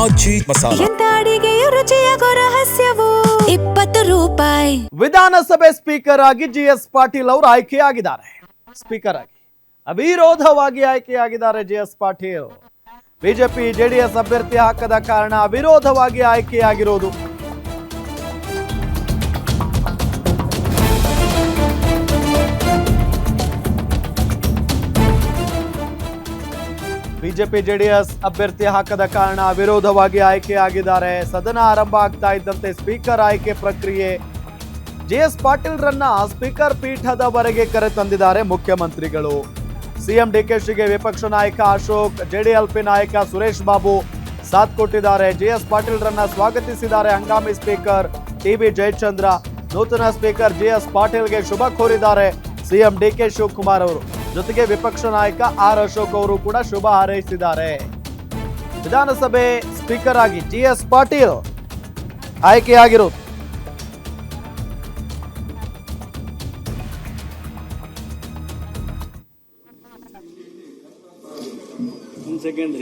ಆಚಿ ಮಸಾಲ. ಎಂತ ಅಡಿಗೆಯ ರುಚಿಯಾಗೋ ರಹಸ್ಯವು 20 ರೂಪಾಯಿ. ವಿಧಾನಸಭೆ ಸ್ಪೀಕರ್ ಆಗಿ GS ಪಾಟೀಲ್ ಅವರು ಆಯ್ಕೆಯಾಗಿದ್ದಾರೆ. ಸ್ಪೀಕರ್ ಆಗಿ ಅವಿರೋಧವಾಗಿ ಆಯ್ಕೆಯಾಗಿದ್ದಾರೆ GS ಪಾಟೀಲ್. ಬಿಜೆಪಿ JDS ಅಭ್ಯರ್ಥಿ ಹಾಕದ ಕಾರಣ ಅವಿರೋಧವಾಗಿ ಆಯ್ಕೆಯಾಗಿರೋದು. ಬಿಜೆಪಿ JDS ಅಭ್ಯರ್ಥಿ ಹಾಕದ ಕಾರಣ ಅವಿರೋಧವಾಗಿ ಆಯ್ಕೆಯಾಗಿದ್ದಾರೆ. ಸದನ ಆರಂಭ ಆಗ್ತಾ ಇದ್ದಂತೆ ಸ್ಪೀಕರ್ ಆಯ್ಕೆ ಪ್ರಕ್ರಿಯೆ. GS ಪಾಟೀಲ್ರನ್ನ ಸ್ಪೀಕರ್ ಪೀಠದವರೆಗೆ ಕರೆತಂದಿದ್ದಾರೆ ಮುಖ್ಯಮಂತ್ರಿಗಳು. ಸಿಎಂ DKಶಿಗೆ ವಿಪಕ್ಷ ನಾಯಕ ಅಶೋಕ್, JDLP ನಾಯಕ ಸುರೇಶ್ ಬಾಬು ಸಾಥ್ ಕೊಟ್ಟಿದ್ದಾರೆ. GS ಪಾಟೀಲ್ರನ್ನ ಸ್ವಾಗತಿಸಿದ್ದಾರೆ ಹಂಗಾಮಿ ಸ್ಪೀಕರ್ TB ಜಯಚಂದ್ರ. ನೂತನ ಸ್ಪೀಕರ್ GS ಪಾಟೀಲ್ಗೆ ಶುಭ ಕೋರಿದ್ದಾರೆ ಸಿಎಂ DK ಶಿವಕುಮಾರ್ ಅವರು. ಜೊತೆಗೆ ವಿಪಕ್ಷ ನಾಯಕ R ಅಶೋಕ್ ಅವರು ಕೂಡ ಶುಭ ಹಾರೈಸಿದ್ದಾರೆ. ವಿಧಾನಸಭೆ ಸ್ಪೀಕರ್ ಆಗಿ GS ಪಾಟೀಲ್ ಆಯ್ಕೆಯಾಗಿರೋದು. ಸೆಕೆಂಡ್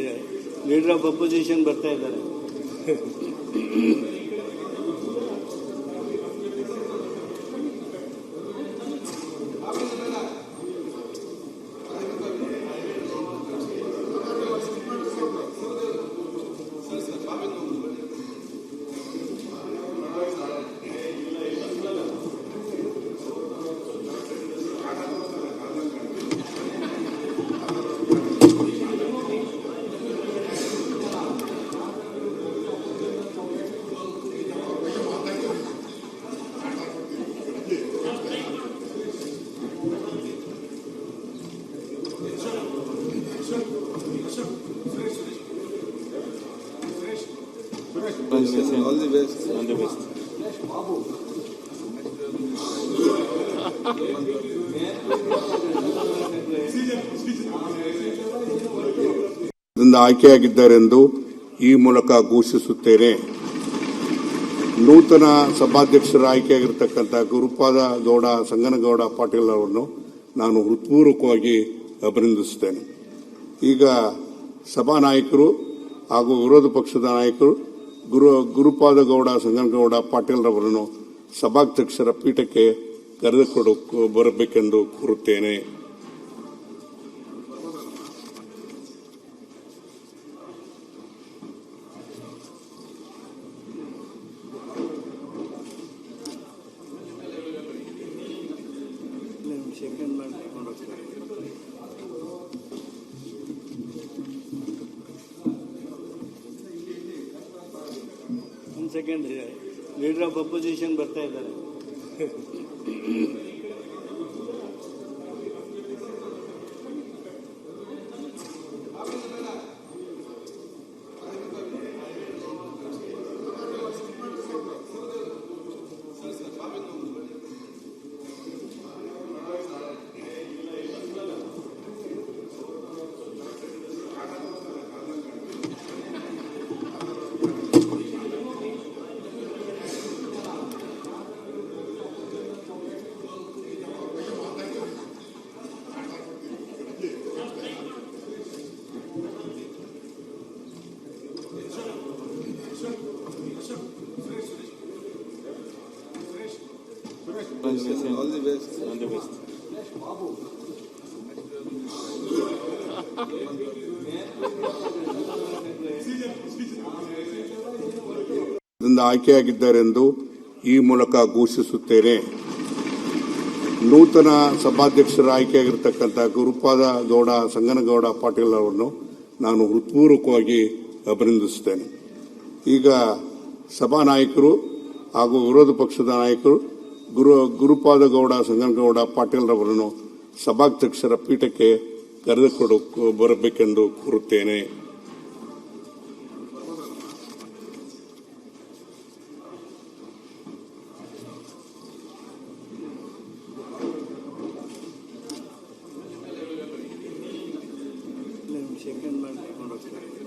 ಲೀಡರ್ ಆಫ್ ಅಪೋಸಿಷನ್ ಬರ್ತಾ ಇದ್ದಾರೆ. All the best. All the best. ಆಯ್ಕೆಯಾಗಿದ್ದಾರೆಂದು ಈ ಮೂಲಕ ಘೋಷಿಸುತ್ತೇನೆ. ನೂತನ ಸಭಾಧ್ಯಕ್ಷರ ಆಯ್ಕೆಯಾಗಿರ್ತಕ್ಕಂಥ ಗುರುಪಾದ ಗೌಡ ಸಂಗನಗೌಡ ಪಾಟೀಲ್ ಅವರನ್ನು ನಾನು ಹೃತ್ಪೂರ್ವಕವಾಗಿ ಅಭಿನಂದಿಸುತ್ತೇನೆ. ಈಗ ಸಭಾನಾಯಕರು ಹಾಗೂ ವಿರೋಧ ಪಕ್ಷದ ನಾಯಕರು ಗುರುಪಾದ ಗೌಡ ಸಂಗನಗೌಡ ಪಾಟೀಲ್ ರವರನ್ನು ಸಭಾಧ್ಯಕ್ಷರ ಪೀಠಕ್ಕೆ ಕರೆದುಕೊಂಡು ಬರಬೇಕೆಂದು ಕೋರುತ್ತೇನೆ. ಸೆಕೆಂಡ್ ಲೀಡರ್ ಆಫ್ ಅಪೋಸಿಷನ್ ಬರ್ತಾ ಇದ್ದಾರೆ. All the best. All the best. ಆಯ್ಕೆಯಾಗಿದ್ದಾರೆಂದು ಈ ಮೂಲಕ ಘೋಷಿಸುತ್ತೇನೆ. ನೂತನ ಸಭಾಧ್ಯಕ್ಷರ ಆಯ್ಕೆಯಾಗಿರ್ತಕ್ಕಂಥ ಗುರುಪಾದ ಗೌಡ ಸಂಗನಗೌಡ ಪಾಟೀಲ್ ಅವರನ್ನು ನಾನು ಹೃತ್ಪೂರ್ವಕವಾಗಿ ಅಭಿನಂದಿಸುತ್ತೇನೆ. ಈಗ ಸಭಾನಾಯಕರು ಹಾಗೂ ವಿರೋಧ ಪಕ್ಷದ ನಾಯಕರು ಗುರುಪಾದ ಗೌಡ ಸಂಗನಗೌಡ ಪಾಟೀಲ್ ರವರನ್ನು ಸಭಾಧ್ಯಕ್ಷರ ಪೀಠಕ್ಕೆ ಕರೆದುಕೊಂಡು ಬರಬೇಕೆಂದು ಕೋರುತ್ತೇನೆ. ಸೆಕೆಂಡ್ ಮಾಡಿ